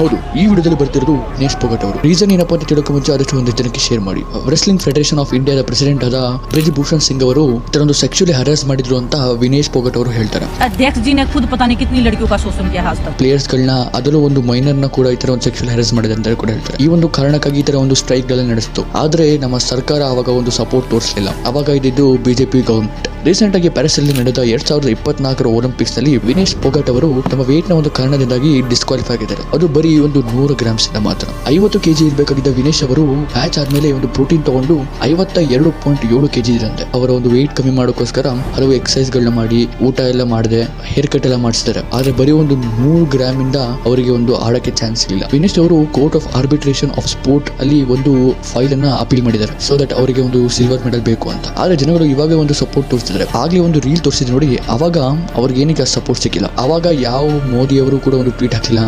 ಹೌದು, ಈ ವಿಡಿಯೋದಲ್ಲಿ ಬರ್ತಿರೋದು ವಿನೇಶ್ ಪೋಗಟ್ ಅವರು. ರೀಸನ್ ಏನಪ್ಪಾ ಅಂತ ತಿಳ್ಕೊ ಮುಂಚೆ ಆದಷ್ಟು ಒಂದು ಜನಕ್ಕೆ ಶೇರ್ ಮಾಡಿ. ರೆಸ್ಲಿಂಗ್ ಫೆಡರೇಷನ್ ಆಫ್ ಇಂಡಿಯಾದ ಪ್ರೆಸಿಡೆಂಟ್ ಆದ ಬ್ರಿಜಭೂಷಣ್ ಸಿಂಗ್ ಅವರು ಒಂದು ಸೆಕ್ಸುअली ಹರಾಸ್ ಮಾಡಿದ್ರು ಅಂತ ವಿನೇಶ್ ಪೋಗಟ್ ಅವರು ಹೇಳ್ತಾರೆ. अध्यक्ष जी ने खुद पता नहीं कितनी लड़कियों का शोषण किया आज तक. ಪ್ಲೇಯರ್ಸ್ ಗಳನ್ನ ಅದರಲ್ಲೂ ಒಂದು ಮೈನರ್ ನ ಕೂಡ ಈ ತರ ಒಂದು ಸೆಕ್ಸುअली ಹರಾಸ್ ಮಾಡಿದೆ ಅಂತ ಕೂಡ ಹೇಳ್ತಾರೆ. ಈ ಒಂದು ಕಾರಣಕ್ಕಾಗಿ ಈ ತರ ಒಂದು ಸ್ಟ್ರೈಕ್ ಗಳನ್ನ ನಡೆಸಿತು. ಆದ್ರೆ ನಮ್ಮ ಸರ್ಕಾರ ಅವಾಗ ಒಂದು ಸಪೋರ್ಟ್ ತೋರಿಸಲಿಲ್ಲ. ಅವಾಗ ಇದ್ದಿದ್ದು ಬಿಜೆಪಿ ಗವರ್ಮೆಂಟ್. ರೀಸೆಂಟ್ ಆಗಿ ಪ್ಯಾರಿಸ್ ಅಲ್ಲಿ ನಡೆದ 2024 ಒಲಿಂಪಿಕ್ಸ್ ನಲ್ಲಿ ವಿನೇಶ್ ಪೋಗಟ್ ಅವರು ತಮ್ಮ ವೇಟ್ ನ ಒಂದು ಕಾರಣದಿಂದಾಗಿ ಡಿಸ್ಕ್ವಾಲಿಫೈ ಆಗಿದ್ದಾರೆ. ಅದು ಬರೀ ಒಂದು 100 ಗ್ರಾಮ್ಸ್ ಇಂದ ಮಾತ್ರ. 50 ಕೆಜಿ ಇರಬೇಕಾಗಿದ್ದ ವಿನೇಶ್ ಅವರು ಮ್ಯಾಚ್ ಆದ್ಮೇಲೆ ಒಂದು ಪ್ರೋಟೀನ್ ತಗೊಂಡು 52.7 ಕೆಜಿ ಇರಂತೆ. ಅವರ ಒಂದು ವೇಟ್ ಕಮ್ಮಿ ಮಾಡೋಕ್ಕೋಸ್ಕರ ಹಲವು ಎಕ್ಸರ್ಸೈಸ್ ಗಳನ್ನ ಮಾಡಿ ಊಟ ಎಲ್ಲ ಮಾಡದೆ ಹೇರ್ ಕಟ್ ಎಲ್ಲ ಮಾಡಿಸಿದ್ದಾರೆ. ಆದ್ರೆ ಬರೀ ಒಂದು 100 ಗ್ರಾಮ್ ಇಂದ ಅವರಿಗೆ ಒಂದು ಆಡಕ್ಕೆ ಚಾನ್ಸ್ ಇಲ್ಲ. ವಿನೇಶ್ ಅವರು court of arbitration of sport ಅಲ್ಲಿ ಒಂದು ಫೈಲ್ ಅನ್ನ ಅಪೀಲ್ ಮಾಡಿದ್ದಾರೆ. ಸೊ ದಟ್ ಅವರಿಗೆ ಒಂದು ಸಿಲ್ವರ್ ಮೆಡಲ್ ಬೇಕು ಅಂತ. ಆದ್ರೆ ಜನಗಳು ಇವಾಗ ಒಂದು ಸಪೋರ್ಟ್ ತೋರಿಸಿದ್ದಾರೆ. ಆಗ್ಲೇ ಒಂದು ರೀಲ್ ತೋರಿಸಿದ್ರು ನೋಡಿ, ಅವಾಗ ಅವ್ರಿಗೆ ಏನಕ್ಕೆ ಸಪೋರ್ಟ್ ಸಿಕ್ಕಿಲ್ಲ. ಅವಾಗ ಯಾವ ಮೋದಿ ಅವರು ಕೂಡ ಒಂದು ಟ್ವೀಟ್ ಹಾಕಿಲ್ಲ.